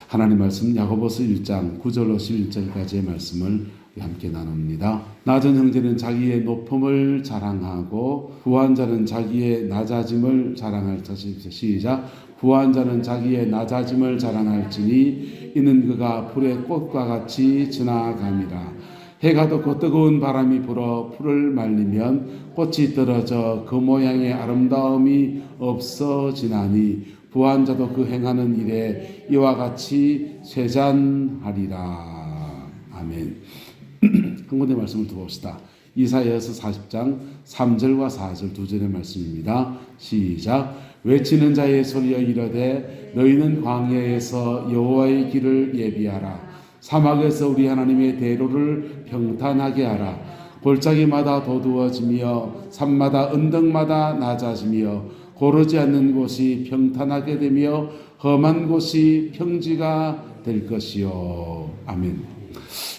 하나님 말씀 야고보서 1장 9절로 11절까지의 말씀을 함께 나눕니다. 낮은 형제는 자기의 높음을 자랑하고 부한 자는 자기의 낮아짐을 자랑할 것입니다. 시작. 부한 자는 자기의 낮아짐을 자랑할지니 이는 그가 불의 꽃과 같이 지나감이라. 해가 돋고 뜨거운 바람이 불어 풀을 말리면 꽃이 떨어져 그 모양의 아름다움이 없어지나니 부한 자도 그 행하는 일에 이와 같이 쇠잔하리라. 아멘. 한 군데 말씀을 두봅시다. 이사야서 40장 3절과 4절 두 절의 말씀입니다. 시작. 외치는 자의 소리여 이르되 너희는 광야에서 여호와의 길을 예비하라. 사막에서 우리 하나님의 대로를 평탄하게 하라. 골짜기마다 도두어지며 산마다 언덕마다 낮아지며 고르지 않는 곳이 평탄하게 되며 험한 곳이 평지가 될 것이요. 아멘.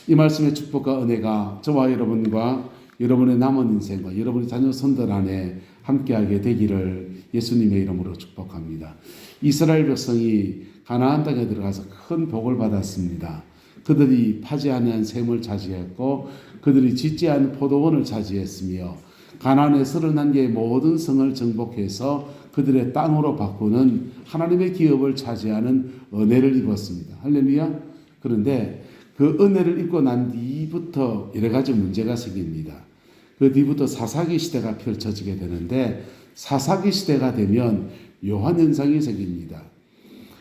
이 말씀의 축복과 은혜가 저와 여러분과 여러분의 남은 인생과 여러분의 자녀 손들 안에 함께하게 되기를 예수님의 이름으로 축복합니다. 이스라엘 백성이 가나안 땅에 들어가서 큰 복을 받았습니다. 그들이 파지 않은 샘을 차지했고 그들이 짓지 않은 포도원을 차지했으며 가나안의 31개의 모든 성을 정복해서 그들의 땅으로 바꾸는 하나님의 기업을 차지하는 은혜를 입었습니다. 할렐루야. 그런데 그 은혜를 입고 난 뒤부터 여러 가지 문제가 생깁니다. 그 뒤부터 사사기 시대가 펼쳐지게 되는데 사사기 시대가 되면 묘한 현상이 생깁니다.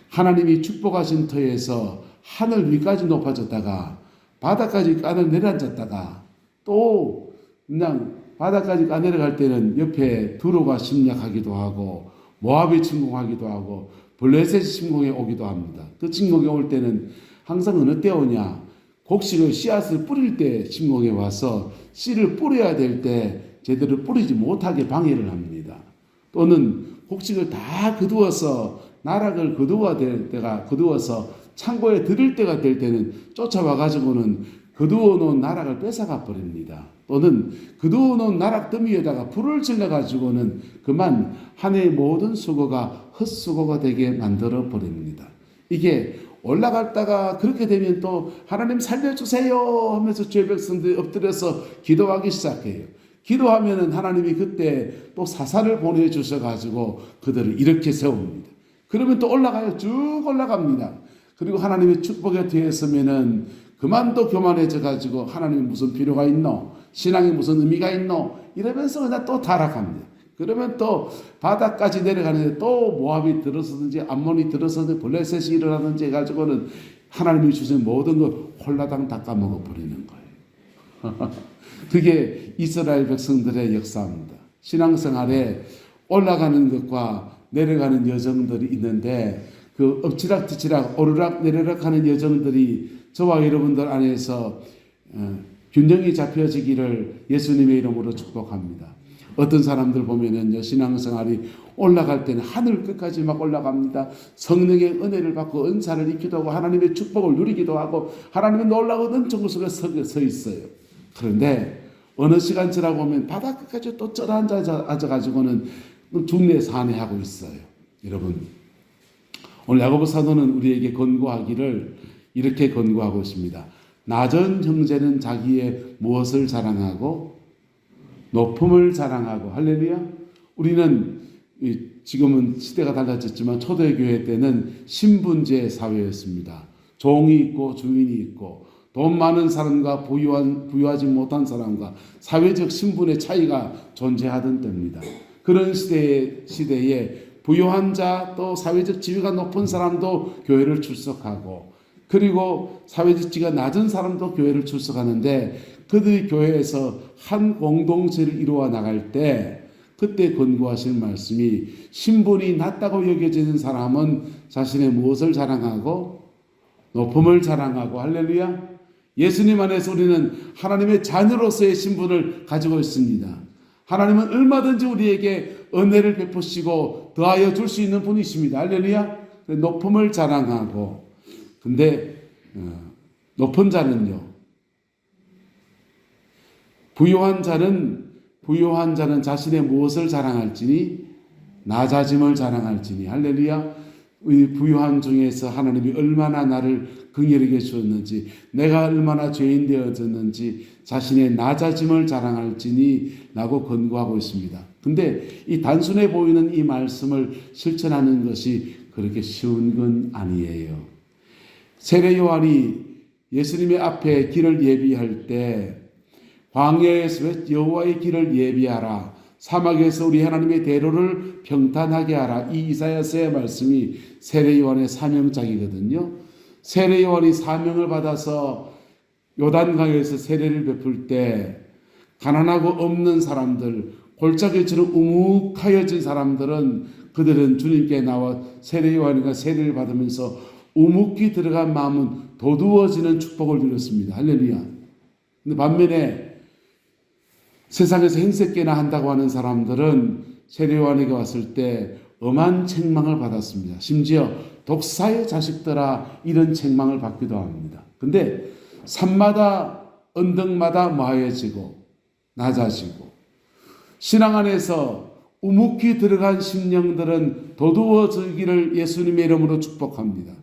하나님이 축복하신 터에서 하늘 위까지 높아졌다가 바다까지 까내 내려앉았다가 또 그냥 바다까지 까내려갈 때는 옆에 두로가 침략하기도 하고 모압이 침공하기도 하고 블레셋이 침공해 오기도 합니다. 그 침공해 올 때는 항상 어느 때 오냐? 곡식을 씨앗을 뿌릴 때 침공해 와서 씨를 뿌려야 될 때 제대로 뿌리지 못하게 방해를 합니다. 또는 곡식을 다 거두어서 나락을 거두어서 창고에 들을 때가 될 때는 쫓아와 가지고는 거두어 놓은 나락을 뺏어가 버립니다. 또는 거두어 놓은 나락 더미에다가 불을 질러 가지고는 그만 한 해의 모든 수고가 헛수고가 되게 만들어 버립니다. 이게 올라갔다가 그렇게 되면 또 하나님 살려주세요 하면서 죄 백성들이 엎드려서 기도하기 시작해요. 기도하면은 하나님이 그때 또 사사를 보내주셔 가지고 그들을 이렇게 세웁니다. 그러면 또 올라가요. 쭉 올라갑니다. 그리고 하나님의 축복에 뒤에서면은 그만 또 교만해져 가지고 하나님이 무슨 필요가 있노? 신앙이 무슨 의미가 있노? 이러면서 그냥 또 타락합니다. 그러면 또 바다까지 내려가는데 또 모압이 들어서든지 암몬이 들어서든지 블레셋이 일어나든지 해가지고는 하나님이 주신 모든 걸 홀라당 다 까먹어 버리는 거예요. 그게 이스라엘 백성들의 역사입니다. 신앙생활에 올라가는 것과 내려가는 여정들이 있는데 그 엎치락뒤치락 오르락 내리락 하는 여정들이 저와 여러분들 안에서 균형이 잡혀지기를 예수님의 이름으로 축복합니다. 어떤 사람들 보면은 신앙생활이 올라갈 때는 하늘 끝까지 막 올라갑니다. 성령의 은혜를 받고 은사를 입기도 하고 하나님의 축복을 누리기도 하고 하나님의 놀라운 은총 속에 서 있어요. 그런데 어느 시간 지나고 보면 바다 끝까지 또 앉아가지고는 중내 산해하고 있어요. 여러분, 오늘 야고보 사도는 우리에게 권고하기를 이렇게 권고하고 있습니다. 낮은 형제는 자기의 무엇을 자랑하고 높음을 자랑하고. 할렐루야. 우리는 지금은 시대가 달라졌지만 초대교회 때는 신분제 사회였습니다. 종이 있고 주인이 있고 돈 많은 사람과 부유하지 못한 사람과 사회적 신분의 차이가 존재하던 때입니다. 그런 시대에 부유한 자 또 사회적 지위가 높은 사람도 교회를 출석하고 그리고 사회적 지위가 낮은 사람도 교회를 출석하는데 그들이 교회에서 한 공동체를 이루어 나갈 때 그때 권고하신 말씀이 신분이 낮다고 여겨지는 사람은 자신의 무엇을 자랑하고 높음을 자랑하고. 할렐루야. 예수님 안에서 우리는 하나님의 자녀로서의 신분을 가지고 있습니다. 하나님은 얼마든지 우리에게 은혜를 베푸시고 더하여 줄 수 있는 분이십니다. 할렐루야. 높음을 자랑하고. 근데 높은 자는요, 부유한 자는 자신의 무엇을 자랑할지니 낮아짐을 자랑할지니. 할렐루야. 우리 부유한 중에서 하나님이 얼마나 나를 긍휼하게 주었는지, 내가 얼마나 죄인 되어졌는지 자신의 낮아짐을 자랑할지니 라고 권고하고 있습니다. 근데 이 단순해 보이는 이 말씀을 실천하는 것이 그렇게 쉬운 건 아니에요. 세례 요한이 예수님의 앞에 길을 예비할 때 광야에서 여호와의 길을 예비하라, 사막에서 우리 하나님의 대로를 평탄하게 하라, 이 이사야서의 말씀이 세례 요한의 사명장이거든요. 세례 요한이 사명을 받아서 요단강에서 세례를 베풀 때 가난하고 없는 사람들, 골짜기처럼 우묵하여진 사람들은 그들은 주님께 나와 세례 요한이가 세례를 받으면서 우묵히 들어간 마음은 도두어지는 축복을 누렸습니다. 할렐루야. 근데 반면에 세상에서 행색계나 한다고 하는 사람들은 세례 요한에게 왔을 때 엄한 책망을 받았습니다. 심지어 독사의 자식들아, 이런 책망을 받기도 합니다. 근데 산마다 언덕마다 뭐하여지고 낮아지고 신앙 안에서 우묵히 들어간 심령들은 도두어지기를 예수님의 이름으로 축복합니다.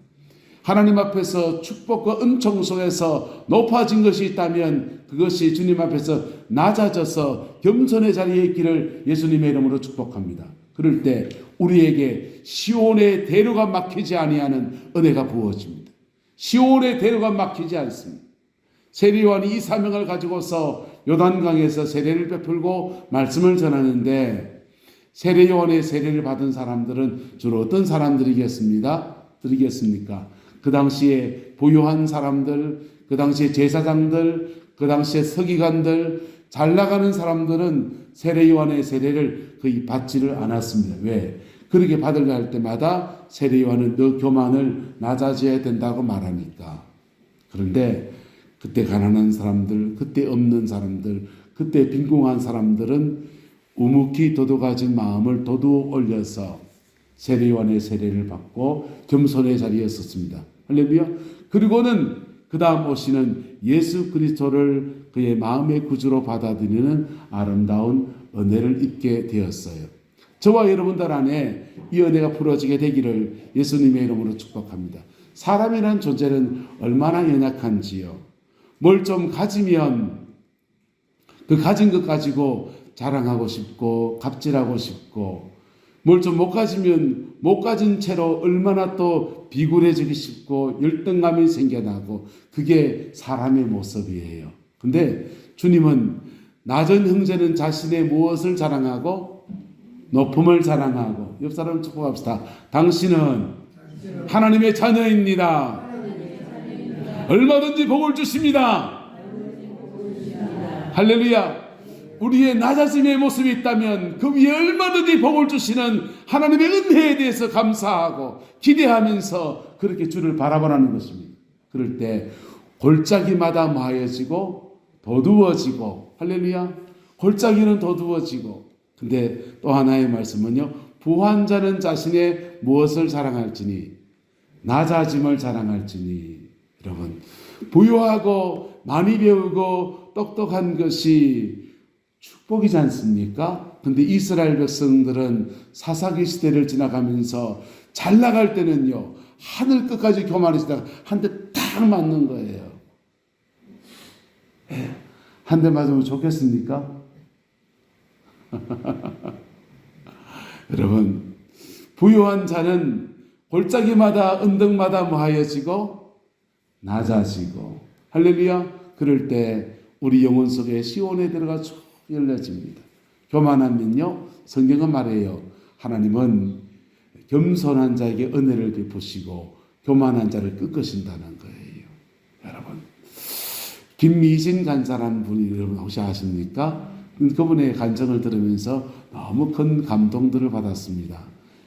하나님 앞에서 축복과 은총 속에서 높아진 것이 있다면 그것이 주님 앞에서 낮아져서 겸손의 자리에 있기를 예수님의 이름으로 축복합니다. 그럴 때 우리에게 시온의 대로가 막히지 아니하는 은혜가 부어집니다. 시온의 대로가 막히지 않습니다. 세례 요한이 이 사명을 가지고서 요단강에서 세례를 베풀고 말씀을 전하는데, 세례 요한의 세례를 받은 사람들은 주로 어떤 사람들이겠습니까? 그 당시에 부유한 사람들, 그 당시에 제사장들, 그 당시에 서기관들, 잘 나가는 사람들은 세례 요한의 세례를 거의 받지를 않았습니다. 왜? 그렇게 받으려 할 때마다 세례 요한은 너 교만을 낮아져야 된다고 말하니까. 그런데 그때 가난한 사람들, 그때 없는 사람들, 그때 빈궁한 사람들은 우묵히 도둑아진 마음을 도둑 올려서 세례 요한의 세례를 받고 겸손의 자리에 섰습니다. 할렐루야. 그리고는 그 다음 오시는 예수 그리스도를 그의 마음의 구주로 받아들이는 아름다운 은혜를 입게 되었어요. 저와 여러분들 안에 이 은혜가 풀어지게 되기를 예수님의 이름으로 축복합니다. 사람이라는 존재는 얼마나 연약한지요. 뭘 좀 가지면 그 가진 것 가지고 자랑하고 싶고 갑질하고 싶고, 뭘 좀 못 가지면 못 가진 채로 얼마나 또 비굴해지기 싶고 열등감이 생겨나고, 그게 사람의 모습이에요. 근데 주님은 낮은 형제는 자신의 무엇을 자랑하고 높음을 자랑하고, 옆 사람 축복합시다. 당신은 하나님의 자녀입니다. 얼마든지 복을 주십니다. 할렐루야. 우리의 낮아짐의 모습이 있다면 그 위에 얼마든지 복을 주시는 하나님의 은혜에 대해서 감사하고 기대하면서 그렇게 주를 바라보라는 것입니다. 그럴 때 골짜기마다 마해지고 도두어지고, 할렐루야, 골짜기는 도두어지고. 근데 또 하나의 말씀은요, 부한 자는 자신의 무엇을 자랑할지니 낮아짐을 자랑할지니. 여러분, 부유하고 많이 배우고 똑똑한 것이 축복이지 않습니까? 근데 이스라엘 백성들은 사사기 시대를 지나가면서 잘 나갈 때는요, 하늘 끝까지 교만해지다가 한 대 딱 맞는 거예요. 한 대 맞으면 좋겠습니까? 여러분, 부유한 자는 골짜기마다 언덕마다 뭐하여지고 낮아지고, 할렐루야. 그럴 때 우리 영혼 속에 시온에 들어가 쭉 열려집니다. 교만하면요, 성경은 말해요, 하나님은 겸손한 자에게 은혜를 베푸시고 교만한 자를 꺾으신다는 거예요. 여러분, 김미진 간사라는 분이 여러분 혹시 아십니까? 그분의 간증을 들으면서 너무 큰 감동들을 받았습니다.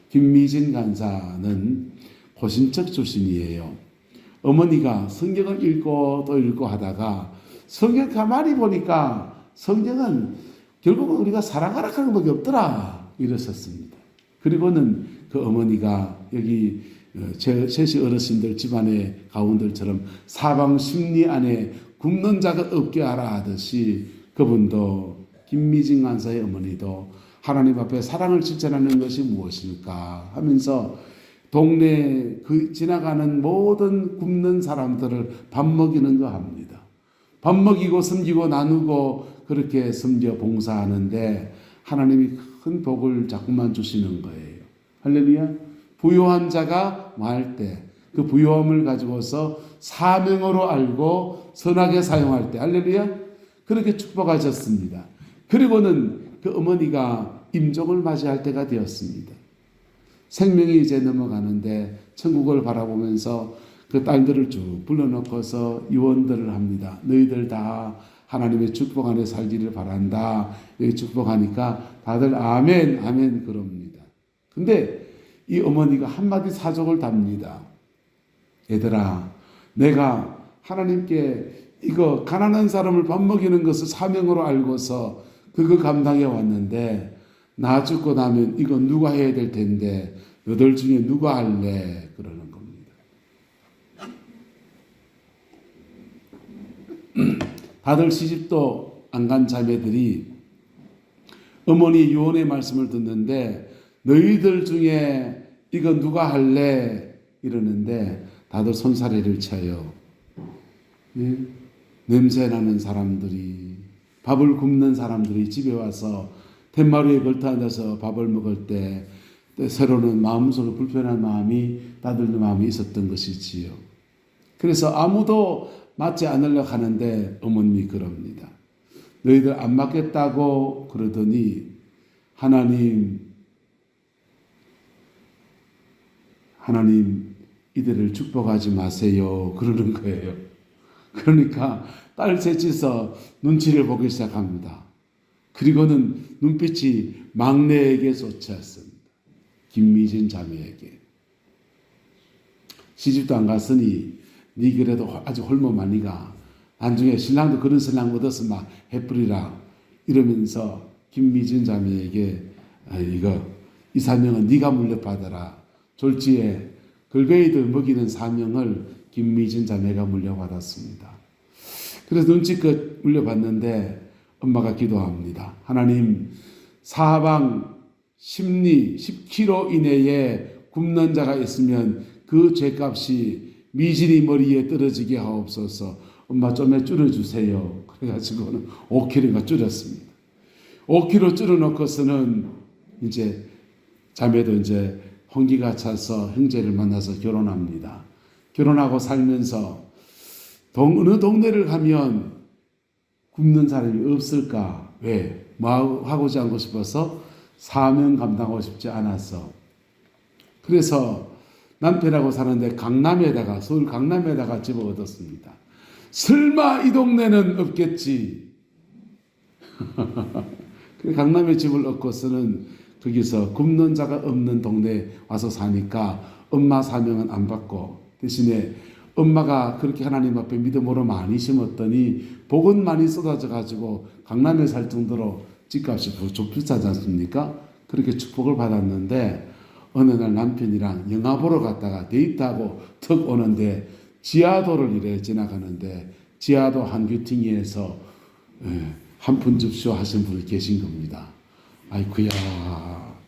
김미진 간사는 고신척 출신이에요. 어머니가 성경을 읽고 또 읽고 하다가 성경 가만히 보니까 성경은 결국은 우리가 살아가라 하는 것밖에 없더라 이랬었습니다. 그리고는 그 어머니가 여기 셋이 어르신들 집안의 가운들처럼 사방 심리 안에 굶는 자가 없게 하라 하듯이 그분도 김미진 간사의 어머니도 하나님 앞에 사랑을 실천하는 것이 무엇일까 하면서 동네 그 지나가는 모든 굶는 사람들을 밥 먹이는 거 합니다. 밥 먹이고 섬기고 나누고 그렇게 섬겨 봉사하는데 하나님이 큰 복을 자꾸만 주시는 거예요. 할렐루야. 부요한 자가 많을 때 그 부요함을 가지고서 사명으로 알고 선하게 사용할 때, 할렐루야, 그렇게 축복하셨습니다. 그리고는 그 어머니가 임종을 맞이할 때가 되었습니다. 생명이 이제 넘어가는데 천국을 바라보면서 그 딸들을 쭉 불러놓고서 유언들을 합니다. 너희들 다 하나님의 축복 안에 살기를 바란다. 여기 축복하니까 다들 아멘, 아멘 그럽니다. 근데 이 어머니가 한마디 사족을 답니다. 얘들아, 내가 하나님께 이거 가난한 사람을 밥 먹이는 것을 사명으로 알고서 그거 감당해 왔는데 나 죽고 나면 이거 누가 해야 될 텐데 너들 중에 누가 할래? 그러는 겁니다. 다들 시집도 안 간 자매들이 어머니 유언의 말씀을 듣는데 너희들 중에 이거 누가 할래? 이러는데 다들 손사래를 쳐요. 네? 냄새나는 사람들이, 밥을 굽는 사람들이 집에 와서 툇마루에 걸터 앉아서 밥을 먹을 때 때로는 마음속으로 불편한 마음이 다들 마음이 있었던 것이지요. 그래서 아무도 맞지 않으려고 하는데 어머님이 그럽니다. 너희들 안 맞겠다고 그러더니 하나님 이들을 축복하지 마세요. 그러는 거예요. 그러니까 딸 셋이서 눈치를 보기 시작합니다. 그리고는 눈빛이 막내에게 쏟았습니다. 김미진 자매에게. 시집도 안 갔으니 니 그래도 아주 홀몸 많이 가. 나중에 신랑도 그런 신랑 얻어서 막 해뿌리라. 이러면서 김미진 자매에게 이 사명은 네가 물려받아라. 졸지에 걸베이들 먹이는 사명을 김미진 자매가 물려받았습니다. 그래서 눈치껏 물려받는데 엄마가 기도합니다. 하나님, 사방 십리 10km 이내에 굶는 자가 있으면 그 죄값이 미진이 머리에 떨어지게 하옵소서. 엄마 좀에 줄여주세요. 그래가지고는 5kg가 줄였습니다. 5kg 줄여놓고서는 이제 자매도 이제 홍기가 차서 형제를 만나서 결혼합니다. 결혼하고 살면서 어느 동네를 가면 굶는 사람이 없을까? 왜? 뭐 하고자 하고 싶어서 사명 감당하고 싶지 않았어. 그래서 남편하고 사는데 강남에다가, 서울 강남에다가 집을 얻었습니다. 설마 이 동네는 없겠지. 강남에 집을 얻고서는 거기서 굶는 자가 없는 동네에 와서 사니까 엄마 사명은 안 받고 대신에 엄마가 그렇게 하나님 앞에 믿음으로 많이 심었더니 복은 많이 쏟아져 가지고 강남에 살 정도로 집값이 좀 비싸지 않습니까? 그렇게 축복을 받았는데 어느 날 남편이랑 영화 보러 갔다가 데이트하고 턱 오는데 지하도를 이래 지나가는데 지하도 한 뷰팅에서 한 푼 줍쇼 하신 분이 계신 겁니다. 아이쿠야,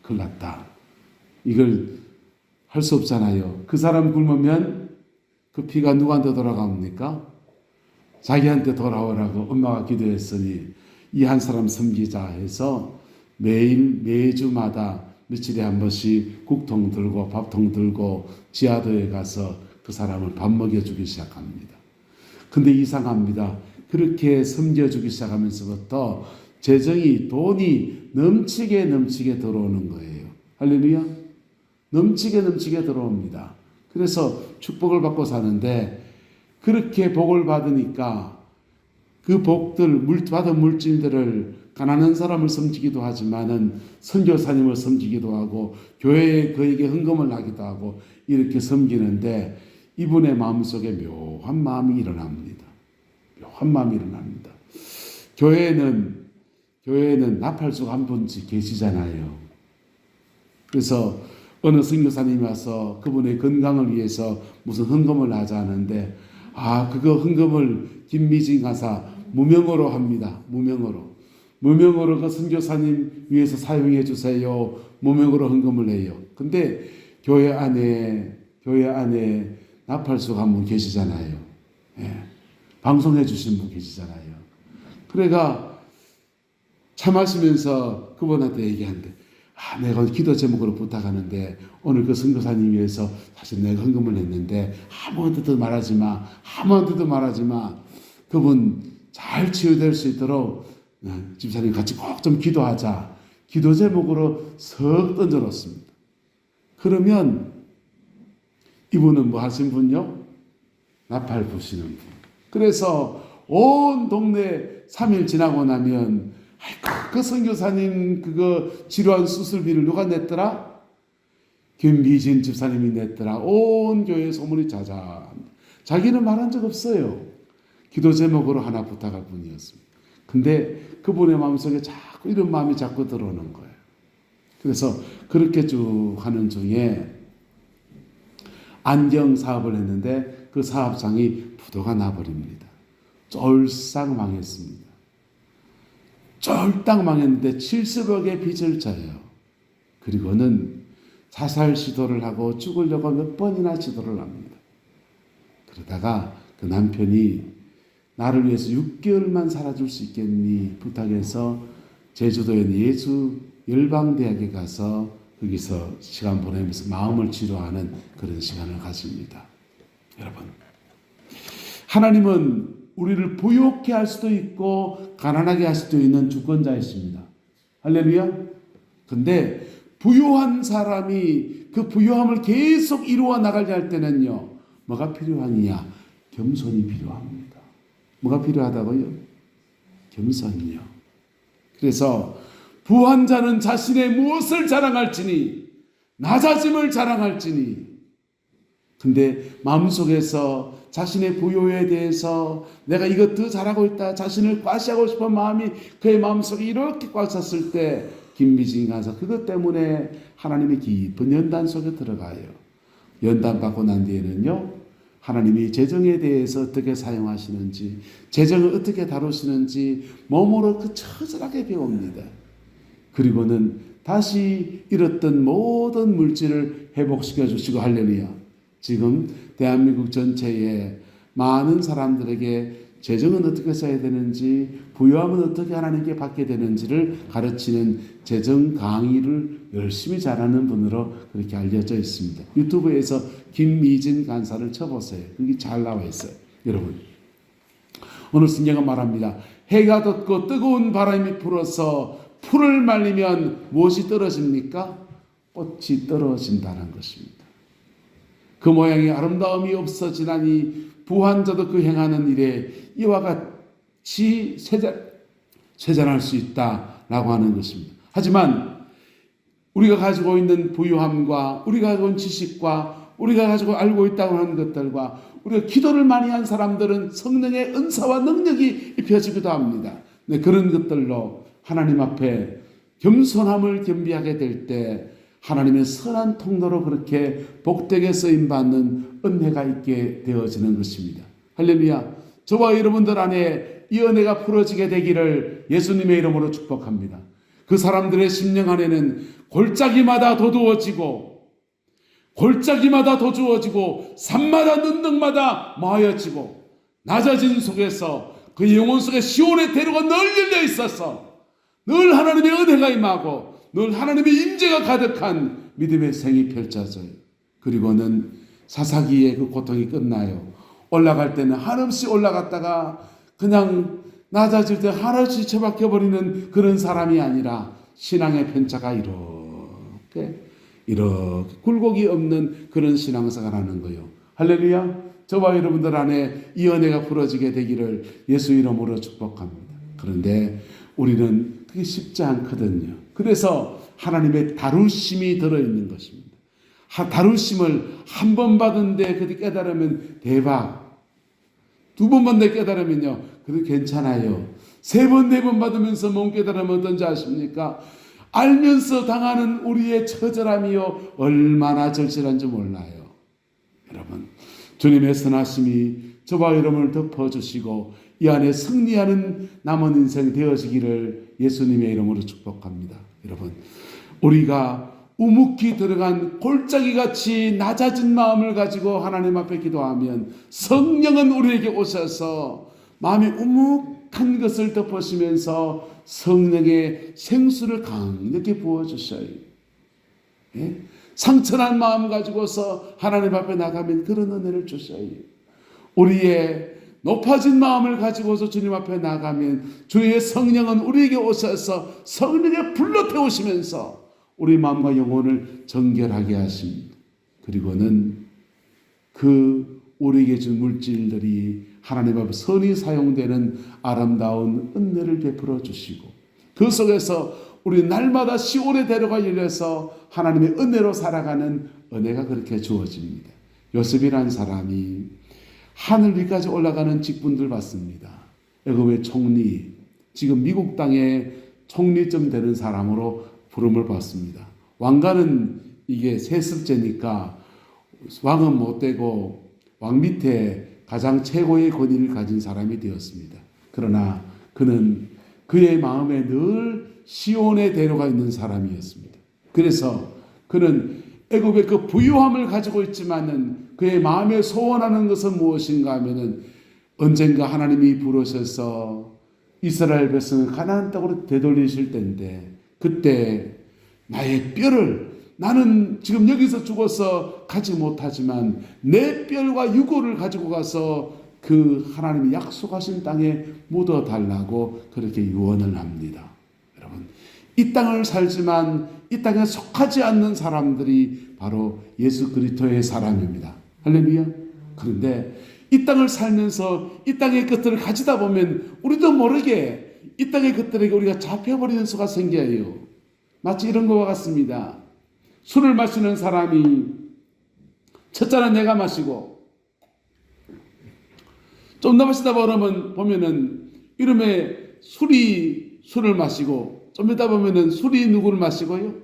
큰일 났다. 이걸 할 수 없잖아요. 그 사람 굶으면 그 피가 누구한테 돌아갑니까? 자기한테 돌아오라고 엄마가 기도했으니 이 한 사람 섬기자 해서 매주마다 며칠에 한 번씩 국통 들고 밥통 들고 지하도에 가서 그 사람을 밥 먹여주기 시작합니다. 근데 이상합니다. 그렇게 섬겨주기 시작하면서부터 돈이 넘치게 들어오는 거예요. 할렐루야. 넘치게 들어옵니다. 그래서 축복을 받고 사는데 그렇게 복을 받으니까 그 복들, 받은 물질들을 가난한 사람을 섬기기도 하지만은 선교사님을 섬기기도 하고 교회에 그에게 헌금을 하기도 하고 이렇게 섬기는데 이분의 마음속에 묘한 마음이 일어납니다. 교회에는 나팔수가 한 분씩 계시잖아요. 그래서 어느 선교사님이 와서 그분의 건강을 위해서 무슨 헌금을 하자 하는데 그거 헌금을 김미진 가사 무명으로 합니다. 무명으로 그 선교사님 위해서 사용해 주세요. 무명으로 헌금을 해요. 근데 교회 안에 나팔수가 한 분 계시잖아요. 예. 방송해 주신 분 계시잖아요. 그래가 참하시면서 그분한테 얘기하는데, 내가 기도 제목으로 부탁하는데 오늘 그 선교사님 위해서 사실 내가 헌금을 냈는데 아무한테도 말하지 마. 그분 잘 치유될 수 있도록 집사님 같이 꼭 좀 기도하자. 기도 제목으로 석 던져놓습니다. 그러면 이분은 뭐 하신 분요? 나팔 부시는 분. 그래서 온 동네 3일 지나고 나면, 아이고, 그 선교사님 그거 치료한 수술비를 누가 냈더라? 김미진 집사님이 냈더라. 온 교회에 소문이 자자. 자기는 말한 적 없어요. 기도 제목으로 하나 부탁할 뿐이었습니다. 근데 그분의 마음속에 자꾸 이런 마음이 자꾸 들어오는 거예요. 그래서 그렇게 쭉 하는 중에 안경 사업을 했는데 그 사업장이 부도가 나버립니다. 쫄싹 망했습니다. 쫄딱 망했는데 70억의 빚을 져요. 그리고는 자살 시도를 하고 죽으려고 몇 번이나 시도를 합니다. 그러다가 그 남편이 나를 위해서 6개월만 살아줄 수 있겠니 부탁해서 제주도에 있는 예수 열방대학에 가서 거기서 시간 보내면서 마음을 치료하는 그런 시간을 가집니다. 여러분, 하나님은 우리를 부욕해 할 수도 있고 가난하게 할 수도 있는 주권자이십니다. 할렐루야. 근데 부유한 사람이 그 부유함을 계속 이루어 나가려 할 때는요, 뭐가 필요하냐? 겸손이 필요합니다. 뭐가 필요하다고요? 겸손이요. 그래서 부한 자는 자신의 무엇을 자랑할지니 낮아짐을 자랑할지니. 근데 마음속에서 자신의 부요에 대해서 내가 이것 더 잘하고 있다 자신을 과시하고 싶은 마음이 그의 마음속에 이렇게 꽉 찼을 때 김미진이 가서 그것 때문에 하나님의 깊은 연단 속에 들어가요. 연단 받고 난 뒤에는요, 하나님이 재정에 대해서 어떻게 사용하시는지, 재정을 어떻게 다루시는지 몸으로 그 처절하게 배웁니다. 그리고는 다시 잃었던 모든 물질을 회복시켜 주시고, 할렐루야. 지금 대한민국 전체에 많은 사람들에게 재정은 어떻게 써야 되는지, 부유함은 어떻게 하나님께 받게 되는지를 가르치는 재정 강의를 열심히 잘하는 분으로 그렇게 알려져 있습니다. 유튜브에서 김미진 간사를 쳐보세요. 그게 잘 나와 있어요. 여러분, 오늘 성경은 말합니다. 해가 돋고 뜨거운 바람이 불어서 풀을 말리면 무엇이 떨어집니까? 꽃이 떨어진다는 것입니다. 그 모양의 아름다움이 없어지나니 부한 자도 그 행하는 일에 이와 같이 쇠잔할 수 있다라고 하는 것입니다. 하지만 우리가 가지고 있는 부유함과 우리가 가지고 있는 지식과 우리가 가지고 알고 있다고 하는 것들과 우리가 기도를 많이 한 사람들은 성령의 은사와 능력이 입혀지기도 합니다. 네, 그런 것들로 하나님 앞에 겸손함을 겸비하게 될 때 하나님의 선한 통로로 그렇게 복되게 쓰임받는 은혜가 있게 되어지는 것입니다. 할렐루야. 저와 여러분들 안에 이 은혜가 풀어지게 되기를 예수님의 이름으로 축복합니다. 그 사람들의 심령 안에는 골짜기마다 더 주어지고 산마다 능력마다 모여지고 낮아진 속에서 그 영혼 속에 시온의 대로가 늘 열려 있어서 늘 하나님의 은혜가 임하고 늘 하나님의 임재가 가득한 믿음의 생이 펼쳐져요. 그리고는 사사기의 그 고통이 끝나요. 올라갈 때는 한없이 올라갔다가 그냥 낮아질 때 한없이 처박혀버리는 그런 사람이 아니라 신앙의 편차가 이렇게 굴곡이 없는 그런 신앙생활하는 거예요. 할렐루야. 저와 여러분들 안에 이 은혜가 풀어지게 되기를 예수 이름으로 축복합니다. 그런데 우리는 그게 쉽지 않거든요. 그래서 하나님의 다루심이 들어있는 것입니다. 다루심을 한 번 받은데 그때 깨달으면 대박. 두 번 받는데 깨달으면요, 그래도 괜찮아요. 세 번, 네 번 받으면서 못 깨달으면 어떤지 아십니까? 알면서 당하는 우리의 처절함이요, 얼마나 절실한지 몰라요. 여러분, 주님의 선하심이 저와 여러분을 덮어주시고 이 안에 승리하는 남은 인생 되어지기를 예수님의 이름으로 축복합니다. 여러분, 우리가 우묵히 들어간 골짜기 같이 낮아진 마음을 가지고 하나님 앞에 기도하면 성령은 우리에게 오셔서 마음의 우묵한 것을 덮으시면서 성령의 생수를 강력히 부어주셔요. 예? 상처난 마음 가지고서 하나님 앞에 나가면 그런 은혜를 주셔요. 우리의 높아진 마음을 가지고서 주님 앞에 나가면 주의 성령은 우리에게 오셔서 성령에 불러 태우시면서 우리 마음과 영혼을 정결하게 하십니다. 그리고는 그 우리에게 준 물질들이 하나님 앞에 선히 사용되는 아름다운 은혜를 베풀어 주시고 그 속에서 우리 날마다 시온의 대로가 열려서 하나님의 은혜로 살아가는 은혜가 그렇게 주어집니다. 요셉이라는 사람이 하늘 위까지 올라가는 직분들 받습니다. 애굽의 총리, 지금 미국 땅의 총리쯤 되는 사람으로 부름을 받습니다. 왕가는 이게 세습제니까 왕은 못 되고 왕 밑에 가장 최고의 권위를 가진 사람이 되었습니다. 그러나 그는 그의 마음에 늘 시온의 대로가 있는 사람이었습니다. 그래서 그는 애굽의 그 부유함을 가지고 있지만은 그의 마음에 소원하는 것은 무엇인가 하면은 언젠가 하나님이 부르셔서 이스라엘 백성을 가나안 땅으로 되돌리실 때인데 그때 나의 뼈를 나는 지금 여기서 죽어서 가지 못하지만 내 뼈와 유골을 가지고 가서 그 하나님이 약속하신 땅에 묻어 달라고 그렇게 유언을 합니다. 여러분, 이 땅을 살지만 이 땅에 속하지 않는 사람들이 바로 예수 그리스도의 사람입니다. 할렐루야. 그런데 이 땅을 살면서 이 땅의 것들을 가지다 보면 우리도 모르게 이 땅의 것들에게 우리가 잡혀버리는 수가 생겨요. 마치 이런 것과 같습니다. 술을 마시는 사람이 첫 잔은 내가 마시고 좀 더 마시다 보면은 이름에 술을 마시고 좀 이따 보면은 술이 누구를 마시고요?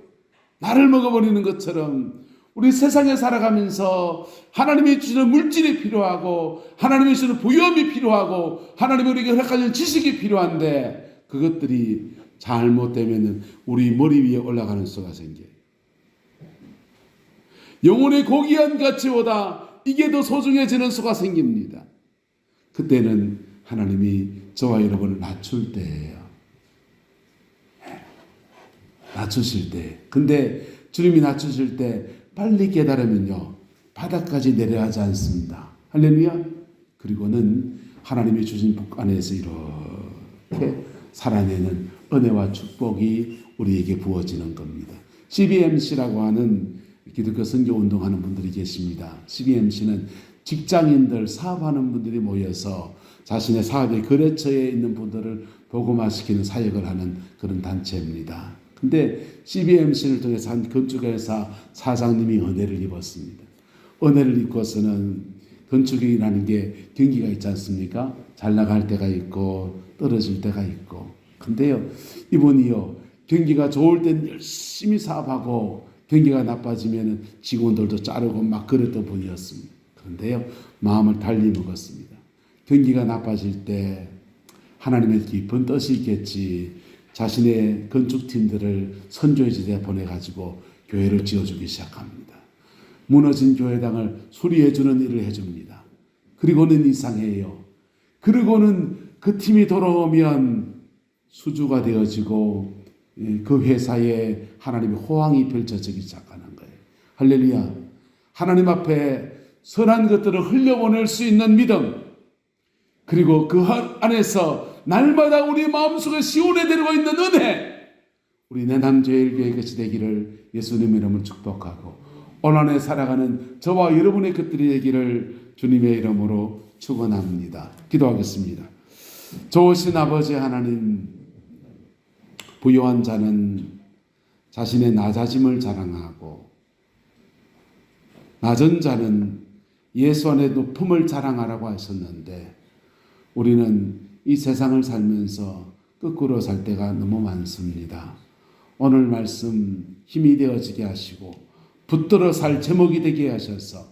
나를 먹어버리는 것처럼 우리 세상에 살아가면서 하나님이 주시는 물질이 필요하고 하나님이 주시는 부유함이 필요하고 하나님이 우리에게 허락하는 지식이 필요한데 그것들이 잘못되면 우리 머리 위에 올라가는 수가 생겨요. 영혼의 고귀한 가치보다 이게 더 소중해지는 수가 생깁니다. 그때는 하나님이 저와 여러분을 낮출 때예요. 낮추실 때. 근데 주님이 낮추실 때 빨리 깨달으면요 바닥까지 내려가지 않습니다. 할렐루야. 그리고는 하나님이 주신 복 안에서 이렇게 살아내는 은혜와 축복이 우리에게 부어지는 겁니다. CBMC라고 하는 기독교 선교 운동하는 분들이 계십니다. CBMC는 직장인들, 사업하는 분들이 모여서 자신의 사업의 거래처에 있는 분들을 복음화시키는 사역을 하는 그런 단체입니다. 근데 CBMC를 통해서 한 건축회사 사장님이 은혜를 입었습니다. 은혜를 입고서는 건축이라는 게 경기가 있지 않습니까? 잘 나갈 때가 있고 떨어질 때가 있고. 근데요, 이분이요, 경기가 좋을 때는 열심히 사업하고 경기가 나빠지면 직원들도 자르고 막 그랬던 분이었습니다. 그런데요, 마음을 달리 먹었습니다. 경기가 나빠질 때 하나님의 깊은 뜻이 있겠지. 자신의 건축팀들을 선교의 지대에 보내가지고 교회를 지어주기 시작합니다. 무너진 교회당을 수리해주는 일을 해줍니다. 그리고는 이상해요. 그리고는 그 팀이 돌아오면 수주가 되어지고 그 회사에 하나님의 호황이 펼쳐지기 시작하는 거예요. 할렐루야. 하나님 앞에 선한 것들을 흘려보낼 수 있는 믿음, 그리고 그 안에서 날마다 우리 마음속에 시온에 데리고 있는 은혜, 우리 내남제일교회 것이 되기를 예수님의 이름으로 축복하고 오늘 안에 살아가는 저와 여러분의 것들이 되기를 주님의 이름으로 축원합니다. 기도하겠습니다. 좋으신 아버지 하나님, 부유한 자는 자신의 낮아짐을 자랑하고 낮은 자는 예수 안의 높음을 자랑하라고 하셨는데 우리는 이 세상을 살면서 거꾸로 살 때가 너무 많습니다. 오늘 말씀 힘이 되어지게 하시고 붙들어 살 제목이 되게 하셔서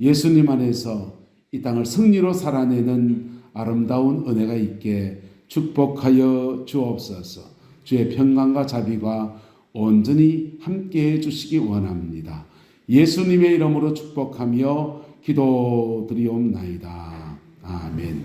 예수님 안에서 이 땅을 승리로 살아내는 아름다운 은혜가 있게 축복하여 주옵소서. 주의 평강과 자비가 온전히 함께해 주시기 원합니다. 예수님의 이름으로 축복하며 기도드리옵나이다. 아멘.